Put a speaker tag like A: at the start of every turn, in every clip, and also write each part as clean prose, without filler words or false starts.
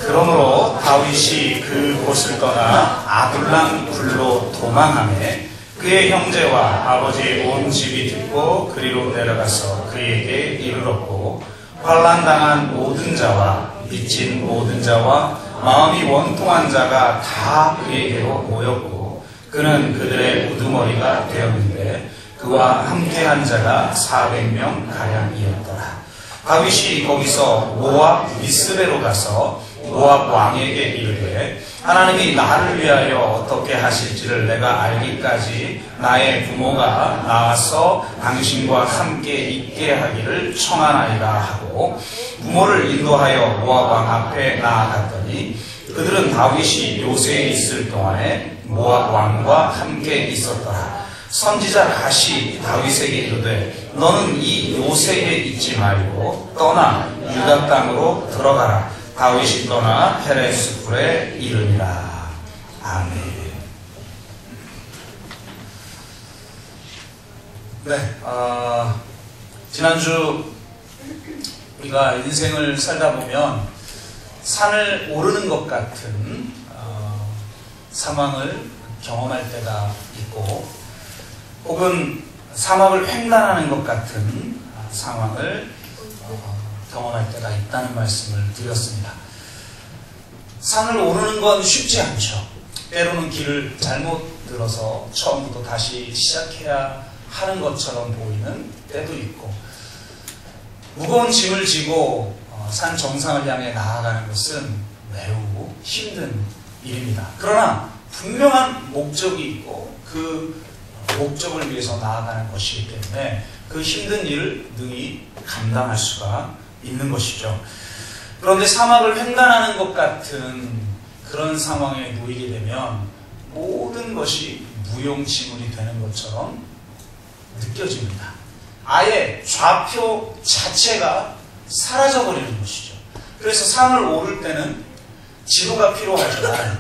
A: 그러므로 다윗이 그 곳을 떠나 아둘람 굴로 도망하매 그의 형제와 아버지의 온 집이 듣고 그리로 내려가서 그에게 이르렀고 환난당한 모든 자와 미친 모든 자와 마음이 원통한 자가 다 그에게로 모였고 그는 그들의 우두머리가 되었는데 그와 함께한 자가 400명 가량이었더라. 다윗이 거기서 모압 미스베로 가서 모압 왕에게 이르되 하나님이 나를 위하여 어떻게 하실지를 내가 알기까지 나의 부모가 나와서 당신과 함께 있게 하기를 청하나이다 하고 부모를 인도하여 모압 왕 앞에 나아갔더니 그들은 다윗이 요새에 있을 동안에 모압 왕과 함께 있었더라. 선지자 갓이 다윗에게 이르되 너는 이 요새에 있지 말고 떠나 유다 땅으로 들어가라. 다윗이 떠나 헤레스 굴에 이르니라. 아멘. 네, 지난주 우리가 인생을 살다 보면 산을 오르는 것 같은 상황을 경험할 때가 있고 혹은 사막을 횡단하는 것 같은 상황을 경험할 때가 있다는 말씀을 드렸습니다. 산을 오르는 건 쉽지 않죠. 때로는 길을 잘못 들어서 처음부터 다시 시작해야 하는 것처럼 보이는 때도 있고 무거운 짐을 지고 산 정상을 향해 나아가는 것은 매우 힘든 일입니다. 그러나 분명한 목적이 있고 그 목적을 위해서 나아가는 것이기 때문에 그 힘든 일을 능히 감당할 수가 있는 것이죠. 그런데 사막을 횡단하는 것 같은 그런 상황에 놓이게 되면 모든 것이 무용지물이 되는 것처럼 느껴집니다. 아예 좌표 자체가 사라져버리는 것이죠. 그래서 산을 오를 때는 지도가 필요하지만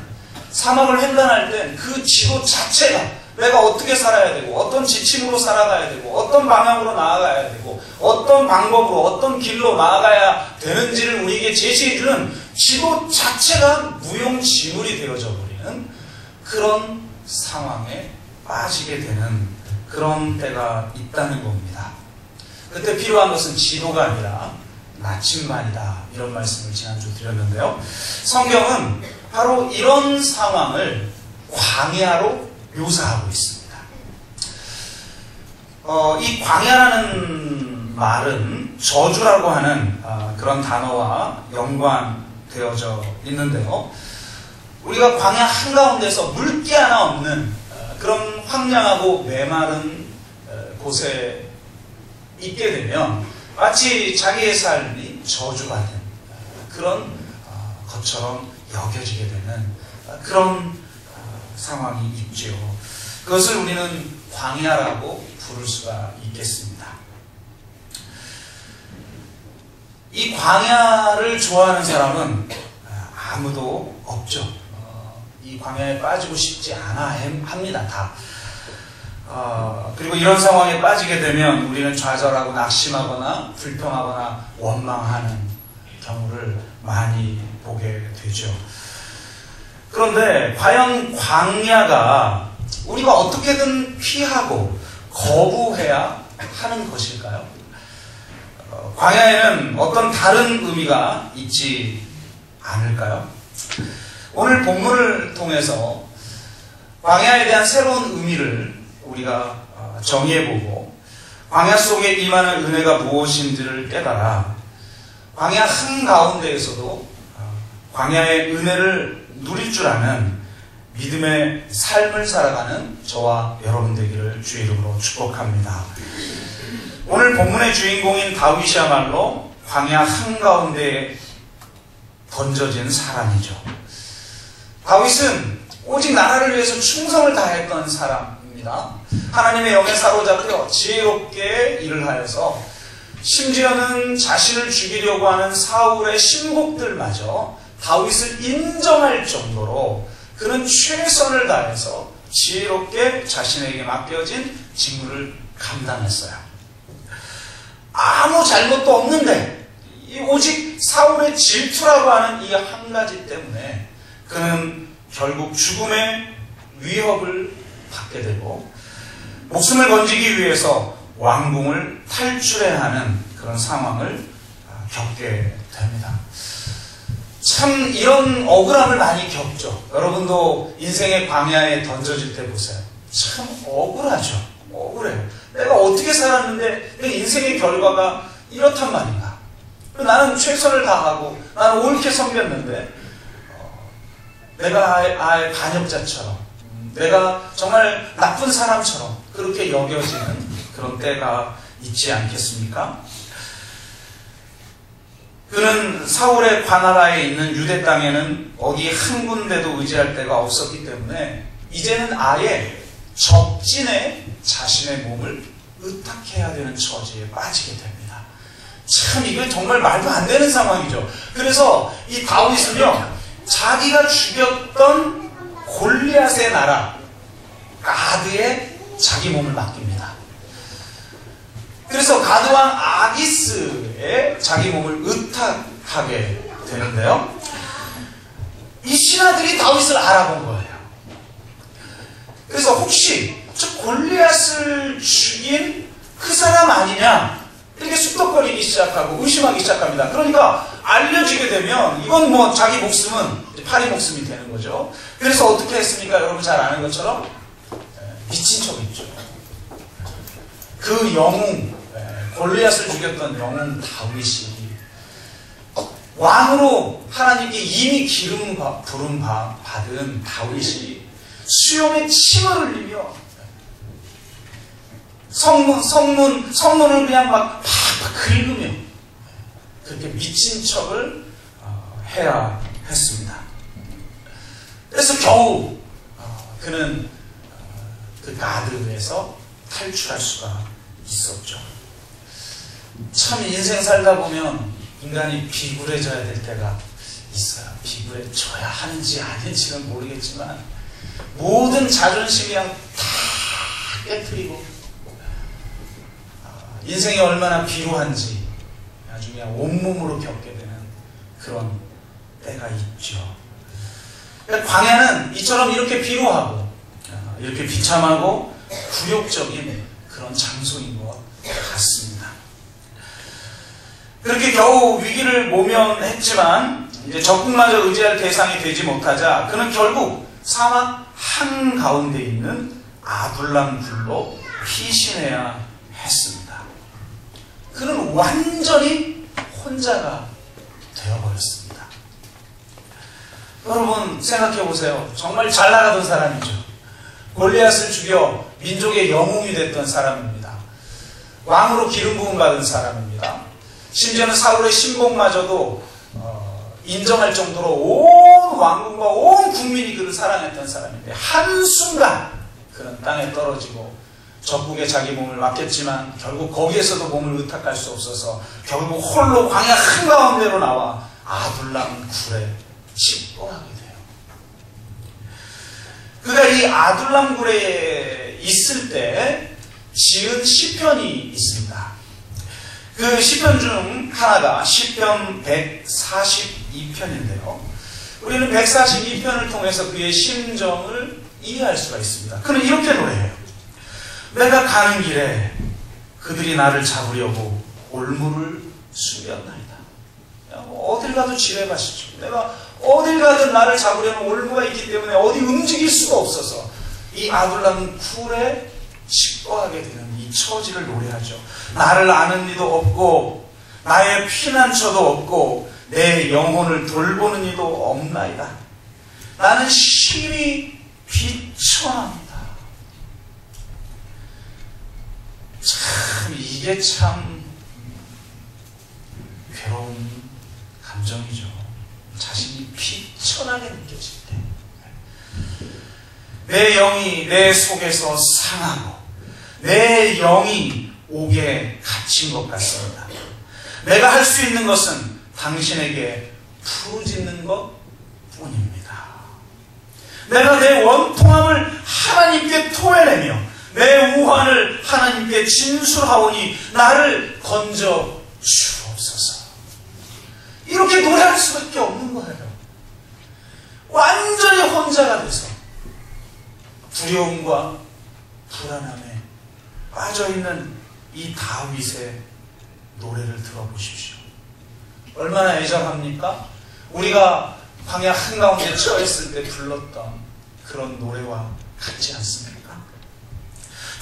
A: 사막을 횡단할 땐 그 지도 자체가 내가 어떻게 살아야 되고 어떤 지침으로 살아가야 되고 어떤 방향으로 나아가야 되고 어떤 방법으로 어떤 길로 나아가야 되는지를 우리에게 제시해주는 지도 자체가 무용지물이 되어져 버리는 그런 상황에 빠지게 되는 그런 때가 있다는 겁니다. 그때 필요한 것은 지도가 아니라 나침반이다, 이런 말씀을 지난주 드렸는데요. 성경은 바로 이런 상황을 광야로 묘사하고 있습니다. 이 광야라는 말은 저주라고 하는 그런 단어와 연관되어져 있는데요. 우리가 광야 한가운데서 물기 하나 없는 그런 황량하고 메마른 곳에 있게 되면 마치 자기의 삶이 저주받은 그런 것처럼 여겨지게 되는 그런 상황이 있죠. 그것을 우리는 광야라고 부를 수가 있겠습니다. 이 광야를 좋아하는 사람은 아무도 없죠. 이 광야에 빠지고 싶지 않아 합니다. 다. 그리고 이런 상황에 빠지게 되면 우리는 좌절하고 낙심하거나 불평하거나 원망하는 경우를 많이 보게 되죠. 그런데 과연 광야가 우리가 어떻게든 피하고 거부해야 하는 것일까요? 광야에는 어떤 다른 의미가 있지 않을까요? 오늘 본문을 통해서 광야에 대한 새로운 의미를 우리가 정의해보고 광야 속에 임하는 은혜가 무엇인지를 깨달아 광야 한가운데에서도 광야의 은혜를 누릴 줄 아는 믿음의 삶을 살아가는 저와 여러분 되기를 주의 이름으로 축복합니다. 오늘 본문의 주인공인 다윗이야말로 광야 한가운데에 던져진 사람이죠. 다윗은 오직 나라를 위해서 충성을 다했던 사람입니다. 하나님의 영에 사로잡혀 지혜롭게 일을 하여서 심지어는 자신을 죽이려고 하는 사울의 신복들마저 다윗을 인정할 정도로 그는 최선을 다해서 지혜롭게 자신에게 맡겨진 직무를 감당했어요. 아무 잘못도 없는데 오직 사울의 질투라고 하는 이 한 가지 때문에 그는 결국 죽음의 위협을 받게 되고 목숨을 건지기 위해서 왕궁을 탈출해야 하는 그런 상황을 겪게 됩니다. 참 이런 억울함을 많이 겪죠. 여러분도 인생의 광야에 던져질 때 보세요. 참 억울하죠. 억울해요. 내가 어떻게 살았는데 내 인생의 결과가 이렇단 말인가. 나는 최선을 다하고 나는 옳게 섬겼는데 내가 반역자처럼 내가 정말 나쁜 사람처럼 그렇게 여겨지는 그런 때가 있지 않겠습니까? 그는 사울의 관하라에 있는 유대 땅에는 어디 한 군데도 의지할 데가 없었기 때문에 이제는 아예 적진에 자신의 몸을 의탁해야 되는 처지에 빠지게 됩니다. 참 이게 정말 말도 안 되는 상황이죠. 그래서 이 다윗은요, 자기가 죽였던 골리앗의 나라 가드에 자기 몸을 맡깁니다. 그래서 가드왕 아기스에 자기 몸을 의탁하게 되는데요. 이 신하들이 다윗을 알아본 거예요. 그래서 혹시 저 골리앗을 죽인 그 사람 아니냐 이렇게 쑥덕거리기 시작하고 의심하기 시작합니다. 그러니까 알려지게 되면 이건 뭐 자기 목숨은 파리 목숨이 되는 거죠. 그래서 어떻게 했습니까? 여러분 잘 아는 것처럼 미친 척했죠. 그 영웅 골리앗을 죽였던 영웅 다윗이 왕으로 하나님께 이미 기름 부름 받은 다윗이 수염에 침을 흘리며 성문을 그냥 막 팍팍 긁으며 그렇게 미친 척을 해야 했습니다. 그래서 겨우 그는 그 가드에서 탈출할 수가 있었죠. 참 인생 살다 보면 인간이 비굴해져야 될 때가 있어요. 비굴해져야 하는지 아닌지는 모르겠지만 모든 자존심이 그냥 다 깨트리고 인생이 얼마나 비루한지 나중에 그냥 온몸으로 겪게 되는 그런 때가 있죠. 광야는 이처럼 이렇게 비루하고 이렇게 비참하고 굴욕적인 그런 장소인 것 같습니다. 그렇게 겨우 위기를 모면했지만 이제 적군마저 의지할 대상이 되지 못하자 그는 결국 사막 한가운데 있는 아둘람 굴로 피신해야 했습니다. 그는 완전히 혼자가 되어버렸습니다. 여러분 생각해 보세요. 정말 잘 나가던 사람이죠. 골리앗을 죽여 민족의 영웅이 됐던 사람입니다. 왕으로 기름 부음 받은 사람입니다. 심지어는 사울의 신복마저도 인정할 정도로 온 왕궁과 온 국민이 그를 사랑했던 사람인데 한순간 그는 땅에 떨어지고 적국에 자기 몸을 맡겼지만 결국 거기에서도 몸을 의탁할 수 없어서 결국 홀로 광야 한가운데로 나와 아둘람 굴에 침몰하게 돼요. 그가 이 아둘람 굴에 있을 때 지은 시편이 있습니다. 그 시편 중 하나가 시편 142편인데요. 우리는 142편을 통해서 그의 심정을 이해할 수가 있습니다. 그는 이렇게 노래해요. 내가 가는 길에 그들이 나를 잡으려고 올무를 숨겼나이다. 어딜 가도 지뢰밭이죠. 내가 어딜 가든 나를 잡으려는 올무가 있기 때문에 어디 움직일 수가 없어서 이 아둘람 굴에 집거하게 되는 이 처지를 노래하죠. 나를 아는 이도 없고 나의 피난처도 없고 내 영혼을 돌보는 이도 없나이다. 나는 심히 비천합니다. 참 이게 참 괴로운 감정이죠. 자신이 비천하게 느껴질 때 내 영이 내 속에서 상하고 내 영이 옥에 갇힌 것 같습니다. 내가 할 수 있는 것은 당신에게 부르짖는 것 뿐입니다. 내가 내 원통함을 하나님께 토해내며 내 우환을 하나님께 진술하오니 나를 건져 주옵소서. 이렇게 노래할 수밖에 없는 거예요. 완전히 혼자가 돼서 두려움과 불안함에 빠져있는 이 다윗의 노래를 들어보십시오. 얼마나 애절합니까? 우리가 광야 한가운데 처했을 때 불렀던 그런 노래와 같지 않습니까?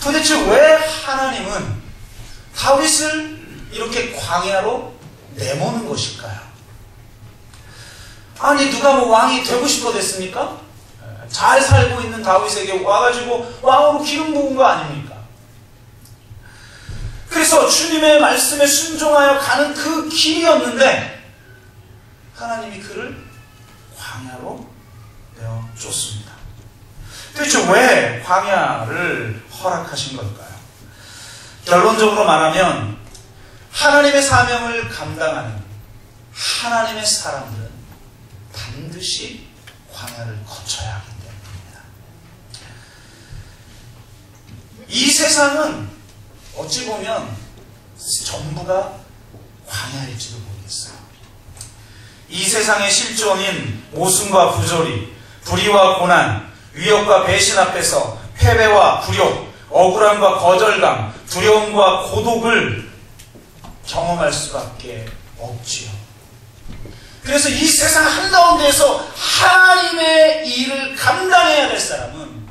A: 도대체 왜 하나님은 다윗을 이렇게 광야로 내모는 것일까요? 아니 누가 뭐 왕이 되고 싶어 됐습니까? 잘 살고 있는 다윗에게 와가지고 왕으로 기름 부은 거 아닙니까? 그래서 주님의 말씀에 순종하여 가는 그 길이었는데 하나님이 그를 광야로 내어줬습니다. 도대체 왜 광야를 허락하신 걸까요? 결론적으로 말하면 하나님의 사명을 감당하는 하나님의 사람들은 반드시 광야를 거쳐야 하기 때문입니다. 이 세상은 어찌 보면 전부가 광야일지도 모르겠어요. 이 세상의 실존인 모순과 부조리, 불의와 고난, 위협과 배신 앞에서 패배와 굴욕, 억울함과 거절감, 두려움과 고독을 경험할 수밖에 없지요. 그래서 이 세상 한가운데에서 하나님의 일을 감당해야 될 사람은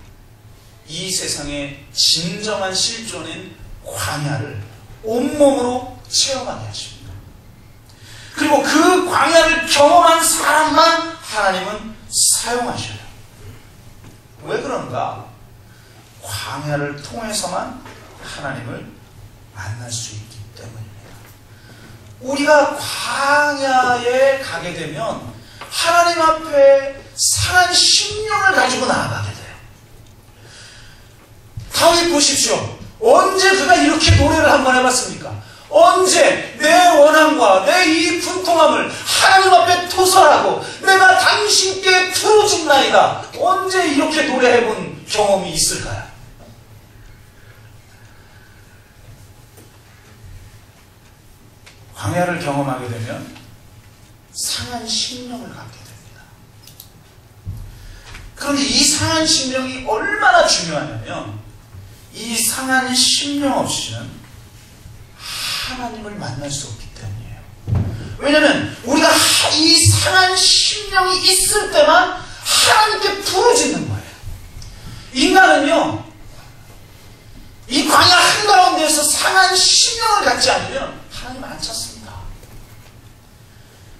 A: 이 세상의 진정한 실존인 광야를 온몸으로 체험하게 하십니다. 그리고 그 광야를 경험한 사람만 하나님은 사용하셔요. 왜 그런가? 광야를 통해서만 하나님을 만날 수 있기 때문입니다. 우리가 광야에 가게 되면 하나님 앞에 상한 심령을 가지고 나아가게 돼요. 다윗 보십시오. 언제 그가 이렇게 노래를 한번 해봤습니까? 언제 내 원함과 내 이 분통함을 하나님 앞에 토설하고 내가 당신께 부르짖나이다. 언제 이렇게 노래해본 경험이 있을까요? 광야를 경험하게 되면 상한 심령을 갖게 됩니다. 그런데 이 상한 심령이 얼마나 중요하냐면 이 상한 심령 없이는 하나님을 만날 수 없기 때문이에요. 왜냐하면 우리가 이 상한 심령이 있을 때만 하나님께 부르짖는 거예요. 인간은요, 이 광야 한가운데에서 상한 심령을 갖지 않으면 하나님 안 찾습니다.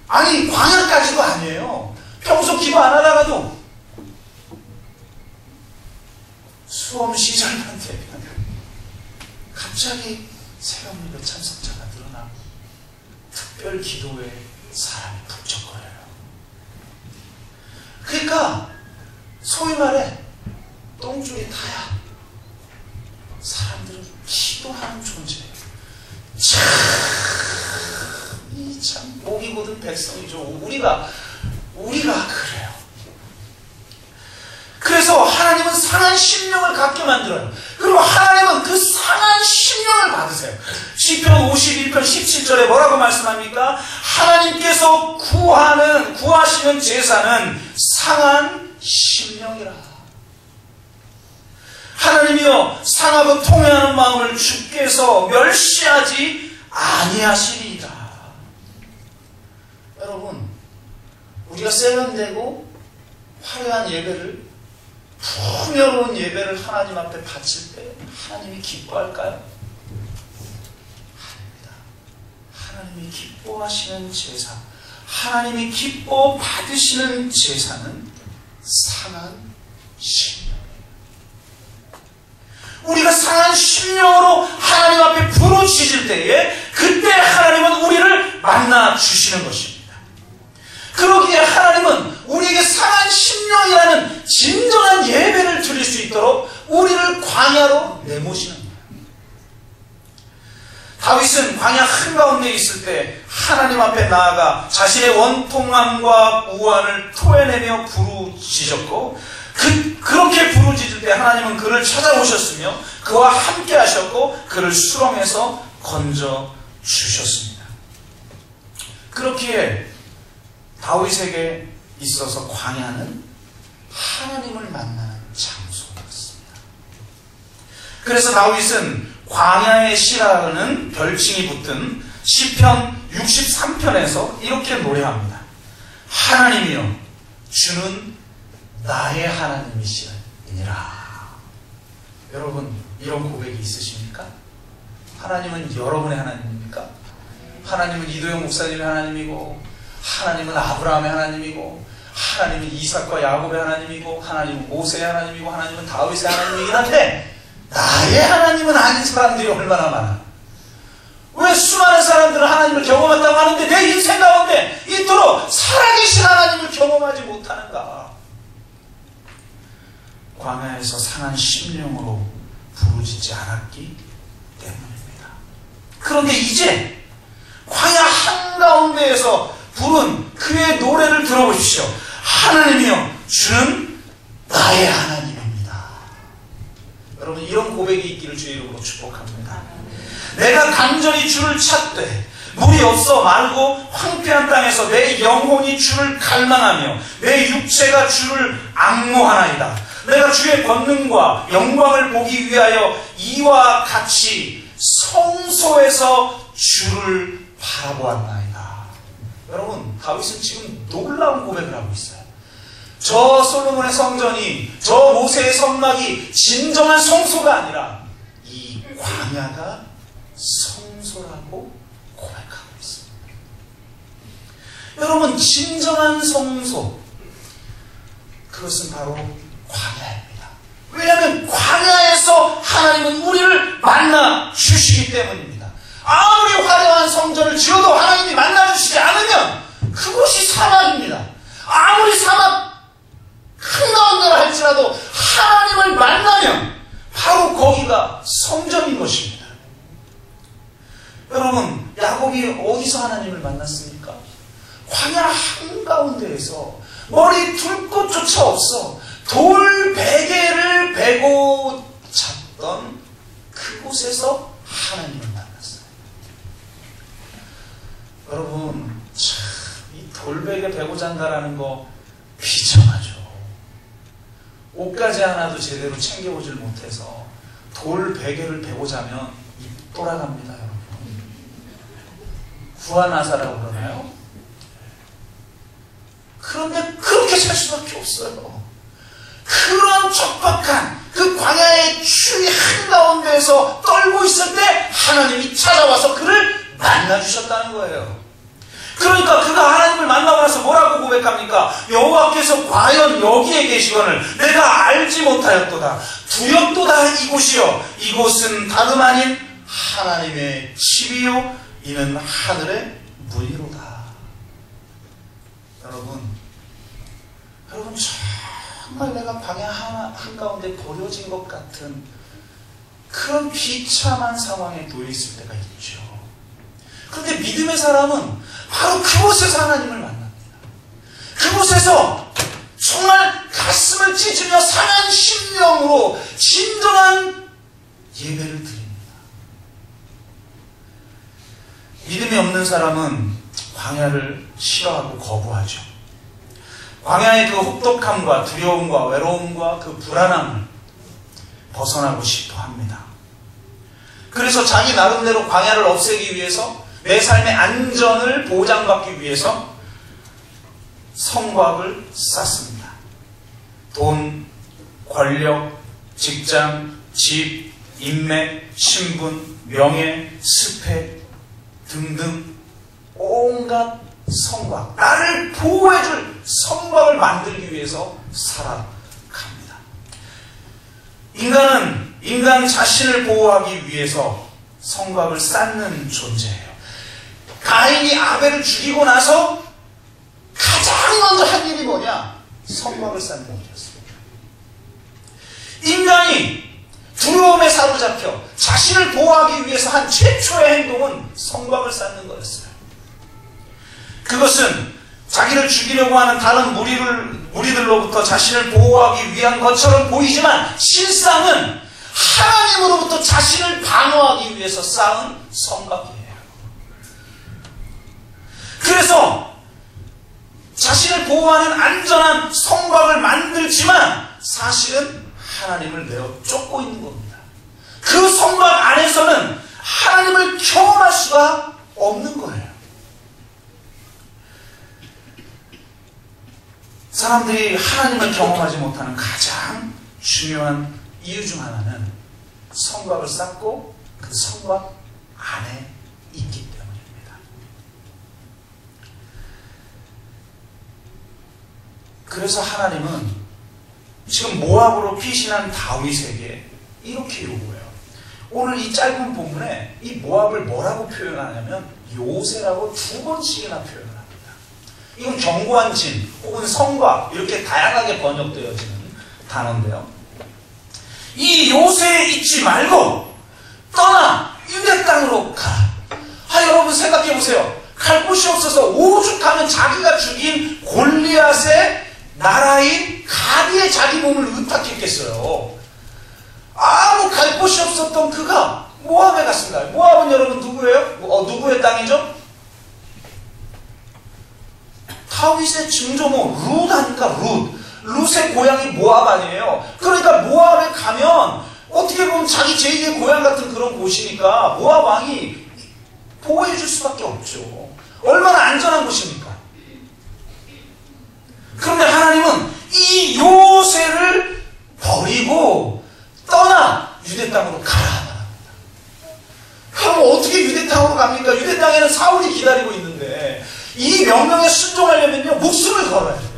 A: 아니 광야까지도 아니에요. 평소 기도 안 하다가도 수험 시절만 되면 갑자기 새벽 예배 참석자가 늘어나고 특별 기도에 사람이 북적거려요. 그러니까 소위 말해 똥줄이 타야 사람들은 기도하는 존재예요. 참 목이 곧은 백성이죠. 우리가 그래요. 그래서 하나님은 상한 심령을 갖게 만들어요. 그리고 하나님은 그 상한 심령을 받으세요. 시편 51편 17절에 뭐라고 말씀합니까? 하나님께서 구하시는 제사는 상한 심령이라. 하나님이여 상하고 통회하는 마음을 주께서 멸시하지 아니하시리이다. 여러분, 우리가 세련되고 화려한 예배를, 풍요로운 예배를 하나님 앞에 바칠 때 하나님이 기뻐할까요? 아닙니다. 하나님이 기뻐하시는 제사, 하나님이 기뻐 받으시는 제사는 상한 심령이에요. 우리가 상한 심령으로 하나님 앞에 부르짖을 때에 그때 하나님은 우리를 만나 주시는 것입니다. 그러기에 하나님은 우리에게 상한 심령이라는 진정한 예배를 드릴 수 있도록 우리를 광야로 내모시는 거예요. 다윗은 광야 한가운데 있을 때 하나님 앞에 나아가 자신의 원통함과 우환을 토해내며 부르짖었고 그렇게 부르짖을 때 하나님은 그를 찾아오셨으며 그와 함께 하셨고 그를 수렁에서 건져 주셨습니다. 그렇기에 다윗에게 있어서 광야는 하나님을 만나는 장소였습니다. 그래서 다윗은 광야의 시라는 별칭이 붙은 시편 63편에서 이렇게 노래합니다. 하나님이여 주는 나의 하나님이시니라. 여러분 이런 고백이 있으십니까? 하나님은 여러분의 하나님입니까? 하나님은 이도영 목사님의 하나님이고, 하나님은 아브라함의 하나님이고, 하나님은 이삭과 야곱의 하나님이고, 하나님은 모세의 하나님이고, 하나님은 다윗의 하나님이긴 한데 나의 하나님은 아닌 사람들이 얼마나 많아. 왜 수많은 사람들은 하나님을 경험했다고 하는데 내 인생 가운데 이토록 살아계신 하나님을 경험하지 못하는가? 광야에서 상한 심령으로 부르짖지 않았기 때문입니다. 그런데 이제 광야 한가운데에서 부른 그의 노래를 들어보십시오. 하나님이여 주는 나의 하나님입니다. 여러분 이런 고백이 있기를 주의 이름으로 축복합니다. 내가 간절히 주를 찾되 물이 없어 마르고 황폐한 땅에서 내 영혼이 주를 갈망하며 내 육체가 주를 앙모하나이다. 내가 주의 권능과 영광을 보기 위하여 이와 같이 성소에서 주를 바라보았나이다. 여러분 다윗은 지금 놀라운 고백을 하고 있어요. 저 솔로몬의 성전이, 저 모세의 성막이 진정한 성소가 아니라 이 광야가 성소라고 고백하고 있습니다. 여러분 진정한 성소, 그것은 바로 광야입니다. 왜냐하면 광야에서 하나님은 우리를 만나 주시기 때문입니다. 아무리 화려한 성전을 지어도 하나님이 만나 주시지 않으면 그것이 사막입니다. 아무리 사막 한가운데라 할지라도 하나님을 만나면 바로 거기가 성전인 것입니다. 여러분 야곱이 어디서 하나님을 만났습니까? 광야 한가운데에서 머리 둘 곳조차 없어 돌 베개를 베고 잤던 그곳에서 하나님을 만났어요. 여러분 참 이 돌베개 베고 잔다라는 거 비참하죠. 옷가지 하나도 제대로 챙겨보질 못해서 돌 베개를 베고 자면 입 돌아갑니다. 여러분 구하나사라고 그러나요? 그런데 그렇게 살 수밖에 없어요. 그런 척박한 그 광야의 추위 한가운데에서 떨고 있을 때 하나님이 찾아와서 그를 만나주셨다는 거예요. 그러니까 그가 하나님을 만나고 나서 뭐라고 고백합니까? 여호와께서 과연 여기에 계시거늘 내가 알지 못하였도다. 두렵도다 이곳이요 이곳은 다름 아닌 하나님의 집이요 이는 하늘의 문이로다. 여러분 정말 내가 광야 한가운데 버려진 것 같은 그런 비참한 상황에 놓여 있을 때가 있죠. 그런데 믿음의 사람은 바로 그곳에서 하나님을 만납니다. 그곳에서 정말 가슴을 찢으며 상한 심령으로 진정한 예배를 드립니다. 믿음이 없는 사람은 광야를 싫어하고 거부하죠. 광야의 그 혹독함과 두려움과 외로움과 그 불안함을 벗어나고 싶어 합니다. 그래서 자기 나름대로 광야를 없애기 위해서 내 삶의 안전을 보장받기 위해서 성곽을 쌓습니다. 돈, 권력, 직장, 집, 인맥, 신분, 명예, 스펙 등등 온갖 성곽, 나를 보호해줄 성곽을 만들기 위해서 살아갑니다. 인간은 인간 자신을 보호하기 위해서 성곽을 쌓는 존재예요. 가인이 아벨을 죽이고 나서 가장 먼저 한 일이 뭐냐? 성곽을 쌓는 일이었습니다. 인간이 두려움에 사로잡혀 자신을 보호하기 위해서 한 최초의 행동은 성곽을 쌓는 거였어요. 그것은 자기를 죽이려고 하는 다른 무리들로부터 자신을 보호하기 위한 것처럼 보이지만 실상은 하나님으로부터 자신을 방어하기 위해서 쌓은 성곽이에요. 그래서 자신을 보호하는 안전한 성곽을 만들지만 사실은 하나님을 내어 쫓고 있는 겁니다. 그 성곽 안에서는 하나님을 경험할 수가 없는 거예요. 사람들이 하나님을 경험하지 못하는 가장 중요한 이유 중 하나는 성곽을 쌓고 그 성곽 안에 있기 때문입니다. 그래서 하나님은 지금 모압으로 피신한 다윗에게 이렇게 요구해요. 오늘 이 짧은 본문에 이 모압을 뭐라고 표현하냐면 요새라고 2번씩이나 표현합니다. 이건 견고한 진 혹은 성곽 이렇게 다양하게 번역되어지는 단어인데요. 이 요새에 있지 말고 떠나 유대 땅으로 가라. 여러분 생각해 보세요. 갈 곳이 없어서 오죽하면 자기가 죽인 골리앗의 나라인 가디에 자기 몸을 의탁했겠어요. 아무 갈 곳이 없었던 그가 모압에 갔습니다. 모압은 여러분 누구예요? 누구의 땅이죠? 다윗의 증조모 룻 아닌가? 룻의 고향이 모압 아니에요. 그러니까 모압에 가면 어떻게 보면 자기 제2의 고향 같은 그런 곳이니까 모압 왕이 보호해 줄 수밖에 없죠. 얼마나 안전한 곳입니까? 그런데 하나님은 이 요새를 버리고 떠나 유대 땅으로 가라. 그럼 어떻게 유대 땅으로 갑니까? 유대 땅에는 사울이 기다리고 있는데 이 명령에 순종하려면요 목숨을 걸어야 돼요.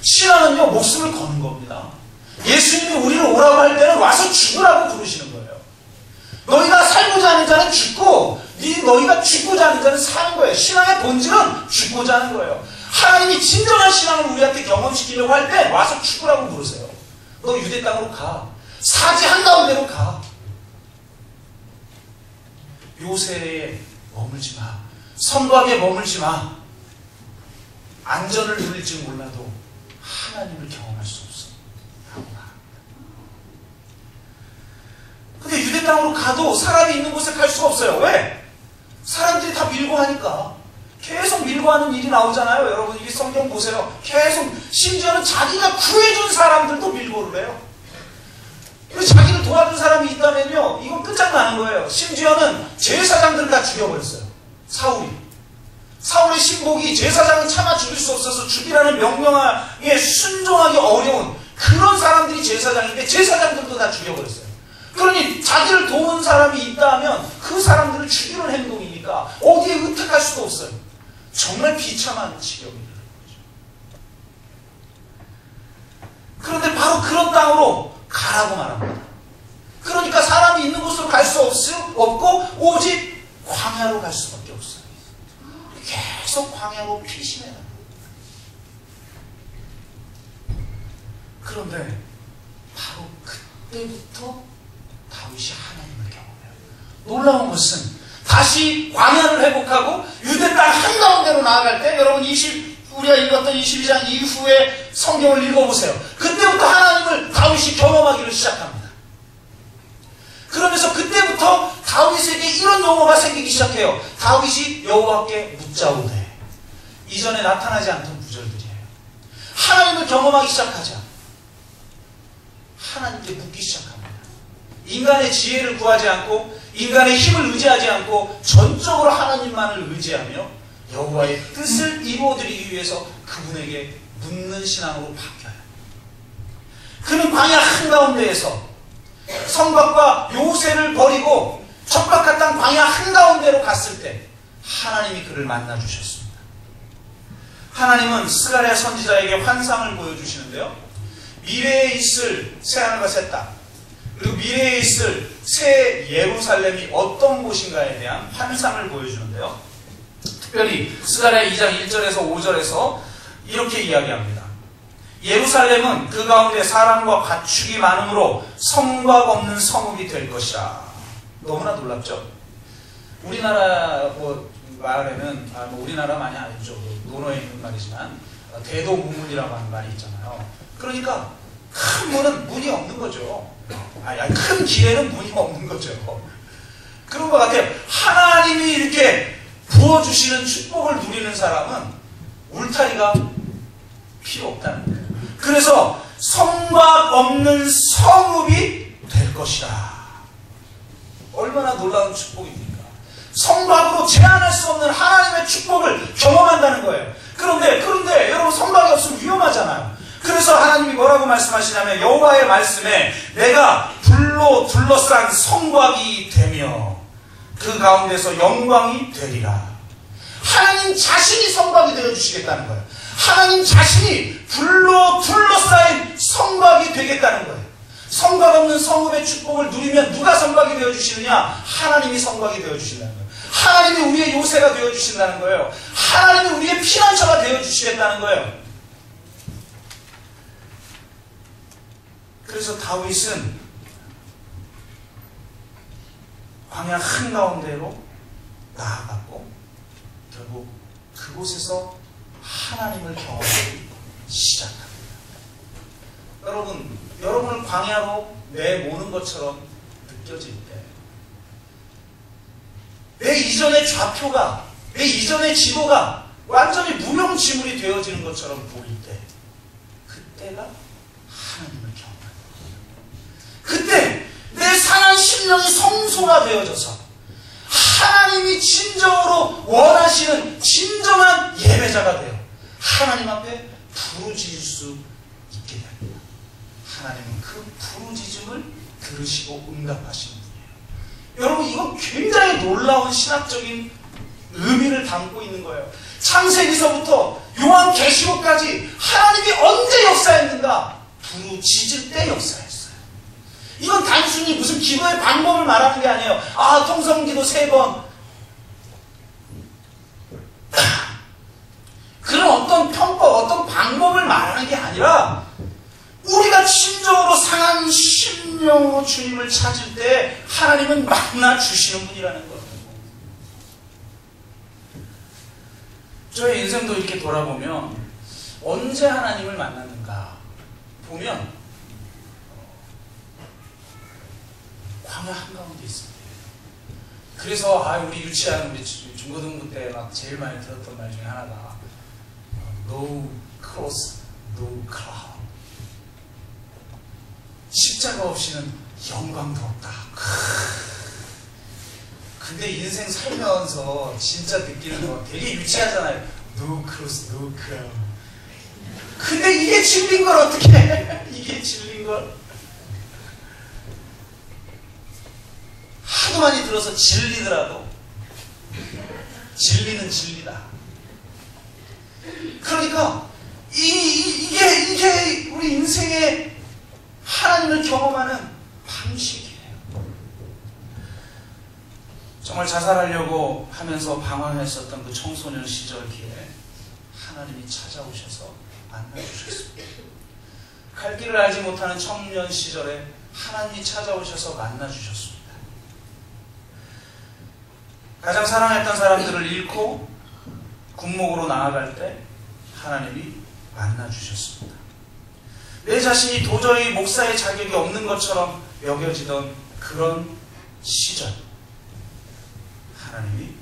A: 신앙은요 목숨을 거는 겁니다. 예수님이 우리를 오라고 할 때는 와서 죽으라고 부르시는 거예요. 너희가 살고자 하는 자는 죽고 너희가 죽고자 하는 자는 사는 거예요. 신앙의 본질은 죽고자 하는 거예요. 하나님이 진정한 신앙을 우리한테 경험시키려고 할 때 와서 죽으라고 부르세요. 너 유대 땅으로 가. 사지 한가운데로 가. 요새에 머물지 마. 성곽에 머물지 마. 안전을 누릴지 몰라도 하나님을 경험할 수 없어. 근데 유대 땅으로 가도 사람이 있는 곳에 갈 수가 없어요. 왜? 사람들이 다 밀고 하니까. 계속 밀고 하는 일이 나오잖아요. 여러분 이 성경 보세요. 계속 심지어는 자기가 구해준 사람들도 밀고를 해요. 자기를 도와준 사람이 있다면요 이건 끝장나는 거예요. 심지어는 제사장들 다 죽여버렸어요. 사울의 신복이 제사장을 참아 죽일 수 없어서 죽이라는 명령에 순종하기 어려운 그런 사람들이 제사장인데 제사장들도 다 죽여버렸어요. 그러니 자기를 도운 사람이 있다면 그 사람들을 죽이는 행동이니까 어디에 의탁할 수도 없어요. 정말 비참한 지경이 되는 거죠. 그런데 바로 그런 땅으로 가라고 말합니다. 그러니까 사람이 있는 곳으로 갈 수 없고 오직 광야로 갈 수밖에 없어요. 계속 광야로 피신해요. 그런데 바로 그때부터 다윗이 하나님을 경험해요. 놀라운 것은 다시 광야를 회복하고 유대 땅 한가운데로 나아갈 때 여러분 우리가 읽었던 22장 이후에 성경을 읽어보세요. 그때부터 하나님을 다윗이 경험하기를 시작합니다. 그러면서 그때부터 다윗에게 이런 용어가 생기기 시작해요. 다윗이 여호와께 묻자오되. 이전에 나타나지 않던 구절들이에요. 하나님을 경험하기 시작하자 하나님께 묻기 시작합니다. 인간의 지혜를 구하지 않고 인간의 힘을 의지하지 않고 전적으로 하나님만을 의지하며 여호와의 뜻을 이루어드리기 위해서 그분에게 묻는 신앙으로 바뀌어요. 그는 광야 한가운데에서 성곽과 요새를 버리고 척박한 땅 광야 한가운데로 갔을 때 하나님이 그를 만나주셨습니다. 하나님은 스가랴 선지자에게 환상을 보여주시는데요. 미래에 있을 새하늘과 새 땅 그리고 미래에 있을 새 예루살렘이 어떤 곳인가에 대한 환상을 보여주는데요. 특별히 스가랴 2장 1절에서 5절에서 이렇게 이야기합니다. 예루살렘은 그 가운데 사람과 가축이 많으므로 성곽 없는 성읍이 될 것이라. 너무나 놀랍죠? 우리나라 마을에는 우리나라만이 아니죠. 논어에 있는 말이지만 대도무문이라고 하는 말이 있잖아요. 그러니까 큰 문은 문이 없는 거죠. 큰 길에는 문이 없는 거죠. 그런 것 같아요. 하나님이 이렇게 부어주시는 축복을 누리는 사람은 울타리가 필요 없다는 거예요. 그래서 성막 없는 성읍이 될 것이다. 얼마나 놀라운 축복입니까? 성막으로 제한할 수 없는 하나님의 축복을 경험한다는 거예요. 그런데 여러분, 성막이 없으면 위험하잖아요. 그래서 하나님이 뭐라고 말씀하시냐면, 여호와의 말씀에 내가 불로 둘러싼 성곽이 되며 그 가운데서 영광이 되리라. 하나님 자신이 성곽이 되어주시겠다는 거예요. 하나님 자신이 불로 둘러싸인 성곽이 되겠다는 거예요. 성곽 없는 성읍의 축복을 누리면 누가 성곽이 되어주시느냐? 하나님이 성곽이 되어주신다는 거예요. 하나님이 우리의 요새가 되어주신다는 거예요. 하나님이 우리의 피난처가 되어주시겠다는 거예요. 그래서 다윗은 광야 한가운데로 나아갔고 결국 그곳에서 하나님을 경험하기 시작합니다. 여러분을 광야로 내모는 것처럼 느껴질 때, 내 이전의 좌표가, 내 이전의 지도가 완전히 무용지물이 되어지는 것처럼 보일 때, 그때가 하나님을 경험하는 거예요. 그때 내 상한 심령이 성소가 되어져서 하나님이 진정으로 원하시는 진정한 예배자가 되어 하나님 앞에 부르짖을 수 있게 됩니다. 하나님은 그 부르짖음을 들으시고 응답하시는 분이에요. 여러분, 이건 굉장히 놀라운 신학적인 의미를 담고 있는 거예요. 창세기서부터 요한계시록까지 하나님이 언제 역사했는가? 부르짖을 때 역사했어요. 이건 단순히 무슨 기도의 방법을 말하는 게 아니에요. 통성기도 3번. 그런 어떤 편법, 어떤 방법을 말하는 게 아니라 우리가 진정으로 상한 심령으로 주님을 찾을 때 하나님은 만나 주시는 분이라는 거예요. 저의 인생도 이렇게 돌아보면 언제 하나님을 만났는가 보면 광야 한가운데 있습니다. 그래서 우리 유치한 우리 중고등부 때 막 제일 많이 들었던 말 중에 하나가 No cross, no cloud. 십자가 없이는 영광도 없다. 근데 인생 살면서 진짜 느끼는 거 되게 유치하잖아요. No cross, no cloud. 근데 이게 진리인 걸 어떻게 해? 이게 진리인 걸. 하도 많이 들어서 질리더라도 진리는 진리다. 그러니까 이게 우리 인생의 하나님을 경험하는 방식이에요. 정말 자살하려고 하면서 방황했었던 그 청소년 시절기에 하나님이 찾아오셔서 만나주셨습니다. 갈 길을 알지 못하는 청년 시절에 하나님이 찾아오셔서 만나주셨습니다. 가장 사랑했던 사람들을 잃고 군목으로 나아갈 때 하나님이 만나주셨습니다. 내 자신이 도저히 목사의 자격이 없는 것처럼 여겨지던 그런 시절 하나님이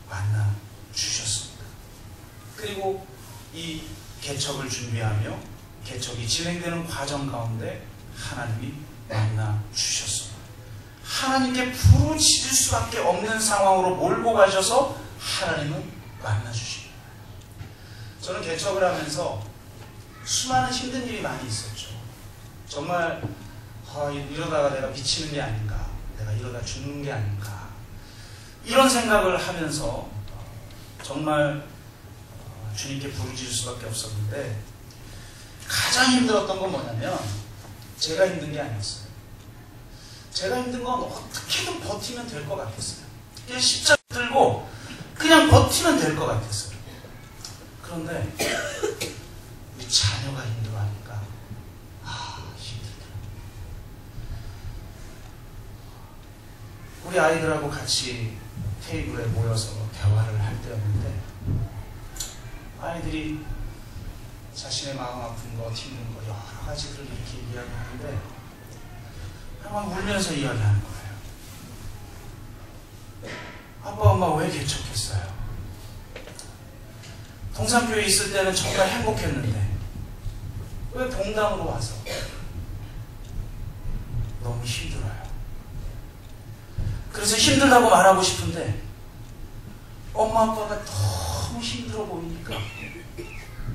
A: 만나주셨습니다. 그리고 이 개척을 준비하며 개척이 진행되는 과정 가운데 하나님이 만나주셨습니다. 하나님께 부르짖을 수밖에 없는 상황으로 몰고 가셔서 하나님은 만나주십니다. 저는 개척을 하면서 수많은 힘든 일이 많이 있었죠. 정말 이러다가 내가 미치는 게 아닌가, 내가 이러다 죽는 게 아닌가, 이런 생각을 하면서 정말 주님께 부르짖을 수밖에 없었는데, 가장 힘들었던 건 뭐냐면 제가 힘든 게 아니었어요. 제가 힘든 건 어떻게든 버티면 될 것 같았어요. 그냥 십자가 들고 그냥 버티면 될 것 같았어요. 그런데 우리 자녀가 힘들어하니까 힘들더라고요. 우리 아이들하고 같이 테이블에 모여서 대화를 할 때였는데, 아이들이 자신의 마음 아픈 것, 힘든 것, 여러 가지를 이렇게 이야기하는데 막 울면서 이야기하는 거예요. 아빠, 엄마 왜 개척했어요? 동산교회에 있을 때는 정말 행복했는데 왜 봉당으로 와서 너무 힘들어요. 그래서 힘들다고 말하고 싶은데 엄마 아빠가 너무 힘들어 보이니까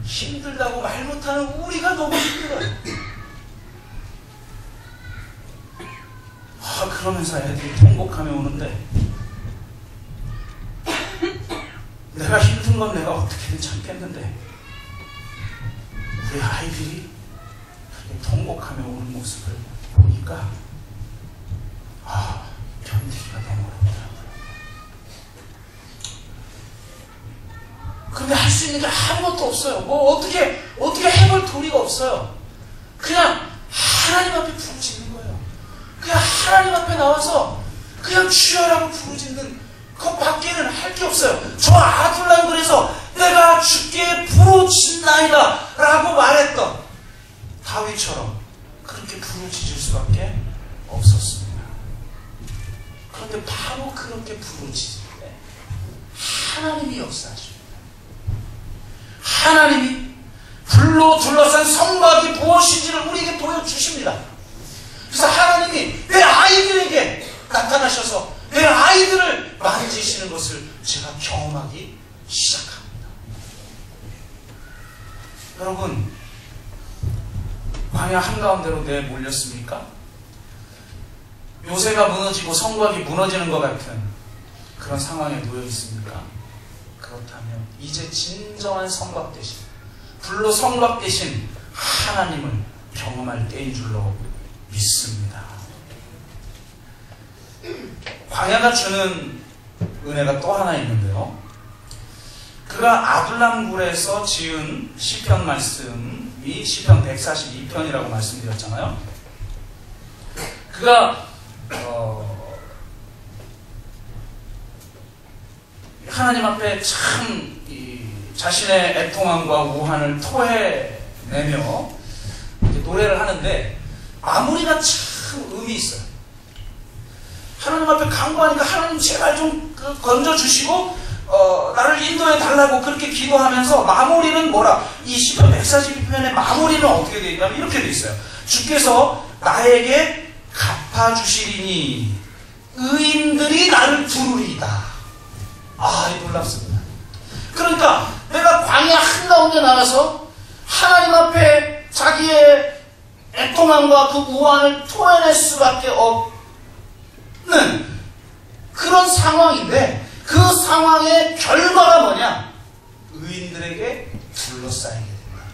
A: 힘들다고 말 못하는 우리가 너무 힘들어요. 그러면서 애들이 통곡하며 오는데 내가 힘든 건 내가 어떻게든 참겠는데 우리 아이들이 그렇게 통곡하며 오는 모습을 보니까 견디기가 너무 어렵더라고요. 그런데 할 수 있는 게 아무것도 없어요. 뭐 어떻게 해볼 도리가 없어요. 그냥 하나님 앞에 부르짖는 거예요. 그냥 하나님 앞에 나와서 그냥 주여라고 부르짖는 그 밖에는 할 게 없어요. 저 아둘람굴에서 내가 주께 부르짖나이다 라고 말했던 다윗처럼 그렇게 부르짖을 수밖에 없었습니다. 그런데 바로 그렇게 부르짖을 때 하나님이 역사하십니다. 하나님이 불로 둘러싼 성곽이 무엇인지를 우리에게 보여주십니다. 그래서 하나님이 내 아이들에게 나타나셔서 내 아이들을 만지시는 것을 제가 경험하기 시작합니다. 여러분, 광야 한가운데로 내몰렸습니까? 요새가 무너지고 성곽이 무너지는 것 같은 그런 상황에 놓여 있습니까? 그렇다면 이제 진정한 성곽 대신, 불로 성곽 대신 하나님을 경험할 때인 줄로 믿습니다. 광야가 주는 은혜가 또 하나 있는데요. 그가 아둘람굴에서 지은 시편 말씀이 시편 142편이라고 말씀드렸잖아요. 그가 하나님 앞에 참 자신의 애통함과 우환을 토해내며 노래를 하는데 마무리가 참 의미 있어요. 하나님 앞에 간구하니까 하나님 제발 좀 건져주시고 나를 인도해 달라고 그렇게 기도하면서 마무리는 뭐라? 이 시편 142편의 마무리는 어떻게 되어 있냐면 이렇게 되어 있어요. 주께서 나에게 갚아주시리니 의인들이 나를 부르리이다. 놀랍습니다. 그러니까 내가 광야 한가운데 나가서 하나님 앞에 자기의 애통함과 그 우환을 토해낼 수밖에 없는 그런 상황인데 그 상황의 결과가 뭐냐? 의인들에게 둘러싸이게 된다.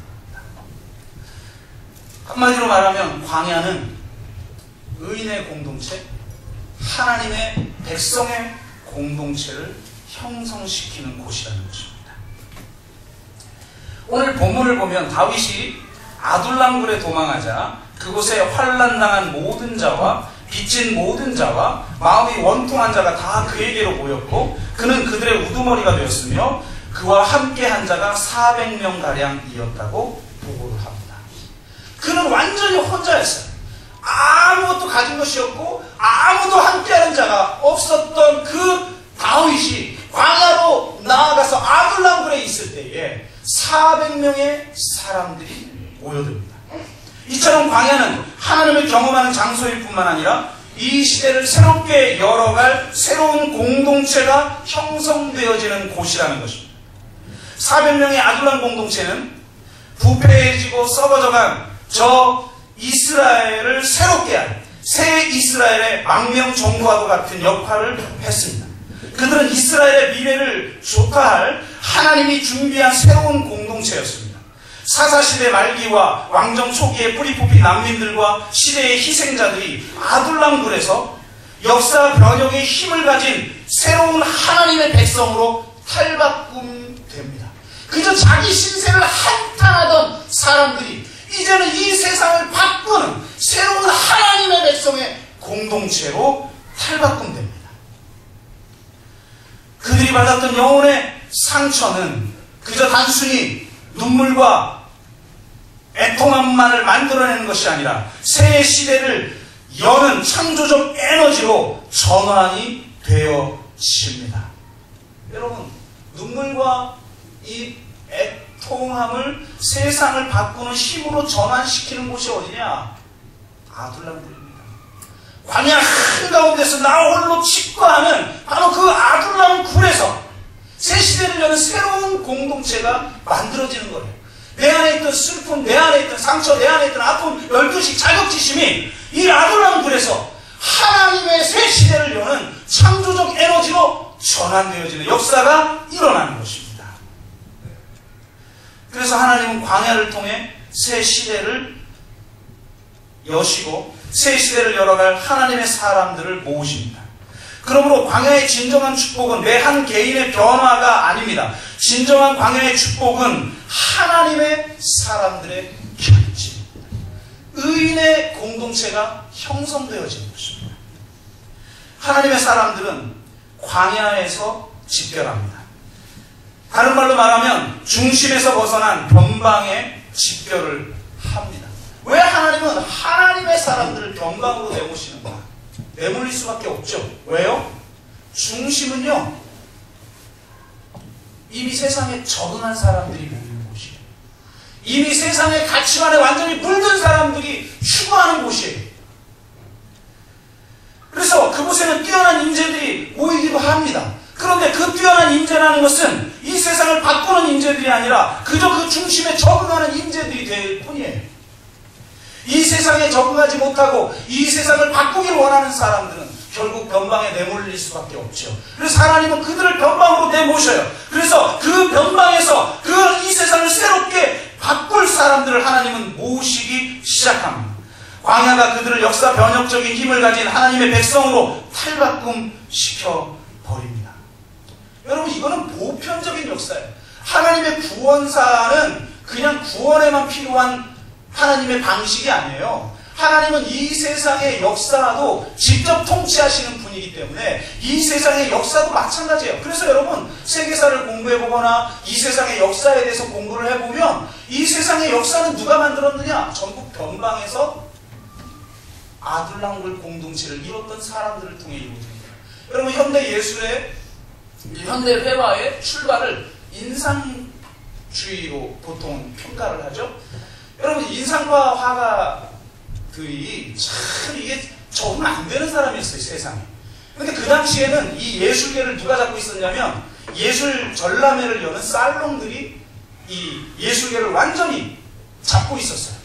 A: 한마디로 말하면 광야는 의인의 공동체, 하나님의 백성의 공동체를 형성시키는 곳이라는 것입니다. 오늘 본문을 보면 다윗이 아둘람굴에 도망하자 그곳에 환난당한 모든 자와 빚진 모든 자와 마음이 원통한 자가 다 그에게로 모였고 그는 그들의 우두머리가 되었으며 그와 함께한 자가 400명가량이었다고 보고를 합니다. 그는 완전히 혼자였어요. 아무것도 가진 것이 없고 아무도 함께하는 자가 없었던 그 다윗이 광야로 나아가서 아둘람굴에 있을 때에 400명의 사람들이 모여듭니다. 이처럼 광야는 하나님을 경험하는 장소일 뿐만 아니라 이 시대를 새롭게 열어갈 새로운 공동체가 형성되어지는 곳이라는 것입니다. 400명의 아둘람 공동체는 부패해지고 썩어져간 저 이스라엘을 새롭게 한 새 이스라엘의 망명정부와도 같은 역할을 했습니다. 그들은 이스라엘의 미래를 조타할 하나님이 준비한 새로운 공동체였습니다. 사사시대 말기와 왕정 초기에 뿌리 뽑힌 난민들과 시대의 희생자들이 아둘람굴에서 역사 변혁의 힘을 가진 새로운 하나님의 백성으로 탈바꿈됩니다. 그저 자기 신세를 한탄하던 사람들이 이제는 이 세상을 바꾸는 새로운 하나님의 백성의 공동체로 탈바꿈됩니다. 그들이 받았던 영혼의 상처는 그저 단순히 눈물과 애통함만을 만들어내는 것이 아니라 새 시대를 여는 창조적 에너지로 전환이 되어집니다. 여러분, 눈물과 이 애통함을 세상을 바꾸는 힘으로 전환시키는 곳이 어디냐? 아둘람굴입니다. 광야 한가운데서 나 홀로 치과하는 바로 그 아둘람굴에서 새 시대를 여는 새로운 공동체가 만들어지는 거예요. 내 안에 있던 슬픔, 내 안에 있던 상처, 내 안에 있던 아픔, 12시 자격지심이 이 아둘람굴에서 하나님의 새 시대를 여는 창조적 에너지로 전환되어지는 역사가 일어나는 것입니다. 그래서 하나님은 광야를 통해 새 시대를 여시고 새 시대를 열어갈 하나님의 사람들을 모으십니다. 그러므로 광야의 진정한 축복은 매 한 개인의 변화가 아닙니다. 진정한 광야의 축복은 하나님의 사람들의 결집입니다. 의인의 공동체가 형성되어지는 것입니다. 하나님의 사람들은 광야에서 집결합니다. 다른 말로 말하면 중심에서 벗어난 변방에 집결을 합니다. 왜 하나님은 하나님의 사람들을 변방으로 내모시는가? 내몰릴 수밖에 없죠. 왜요? 중심은요, 이미 세상에 적응한 사람들이 모이는 곳이에요. 이미 세상의 가치관에 완전히 물든 사람들이 추구하는 곳이에요. 그래서 그곳에는 뛰어난 인재들이 모이기도 합니다. 그런데 그 뛰어난 인재라는 것은 이 세상을 바꾸는 인재들이 아니라 그저 그 중심에 적응하는 인재들이 될 뿐이에요. 이 세상에 적응하지 못하고 이 세상을 바꾸기를 원하는 사람들은 결국 변방에 내몰릴 수밖에 없죠. 그래서 하나님은 그들을 변방으로 내모셔요. 그래서 그 변방에서 이 세상을 새롭게 바꿀 사람들을 하나님은 모으시기 시작합니다. 광야가 그들을 역사 변혁적인 힘을 가진 하나님의 백성으로 탈바꿈시켜 버립니다. 여러분, 이거는 보편적인 역사예요. 하나님의 구원사는 그냥 구원에만 필요한 하나님의 방식이 아니에요. 하나님은 이 세상의 역사도 직접 통치하시는 분이기 때문에 이 세상의 역사도 마찬가지예요. 그래서 여러분, 세계사를 공부해보거나 이 세상의 역사에 대해서 공부를 해보면 이 세상의 역사는 누가 만들었느냐? 전부 변방에서 아둘람굴 공동체를 이뤘던 사람들을 통해 이루어집니다. 여러분, 현대 예술의, 현대 회화의 출발을 인상주의로 보통 평가를 하죠. 여러분, 인상과 화가들이 참 이게 적응 안 되는 사람이었어요, 세상에. 근데 그 당시에는 이 예술계를 누가 잡고 있었냐면 예술 전람회를 여는 살롱들이 이 예술계를 완전히 잡고 있었어요.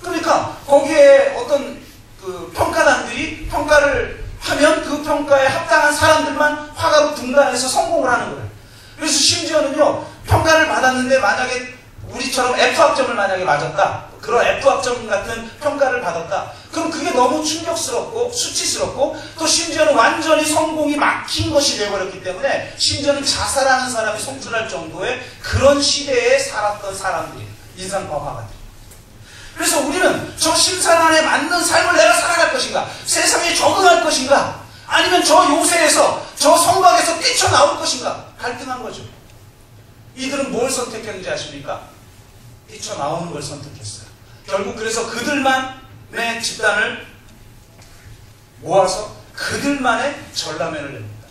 A: 그러니까 거기에 어떤 그 평가단들이 평가를 하면 그 평가에 합당한 사람들만 화가로 등단해서 성공을 하는 거예요. 그래서 심지어는요, 평가를 받았는데 만약에 우리처럼 F학점을 만약에 맞았다, 그런 F학점 같은 평가를 받았다, 그럼 그게 너무 충격스럽고 수치스럽고 또 심지어는 완전히 성공이 막힌 것이 되어버렸기 때문에 심지어는 자살하는 사람이 속출할 정도의 그런 시대에 살았던 사람들이 인상과 화가들. 그래서 우리는 저 심사란에 맞는 삶을 내가 살아갈 것인가, 세상에 적응할 것인가, 아니면 저 요새에서 저 성곽에서 뛰쳐나올 것인가, 갈등한 거죠. 이들은 뭘 선택했는지 아십니까? 뛰쳐나오는 걸 선택했어요. 결국 그래서 그들만의 집단을 모아서 그들만의 전람회를 냅니다.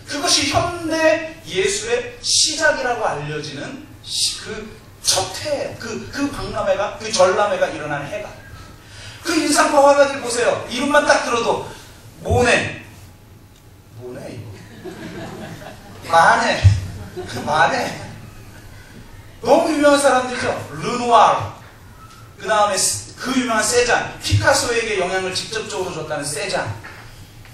A: 그것이 현대 예술의 시작이라고 알려지는 그 첫 해예요. 그 박람회가, 그 전람회가 일어나는 해가. 그 인상파 화가들 보세요. 이름만 딱 들어도 모네 이거 마네 너무 유명한 사람들이죠. 르누아르, 그 다음에 그 유명한 세잔, 피카소에게 영향을 직접적으로 줬다는 세잔.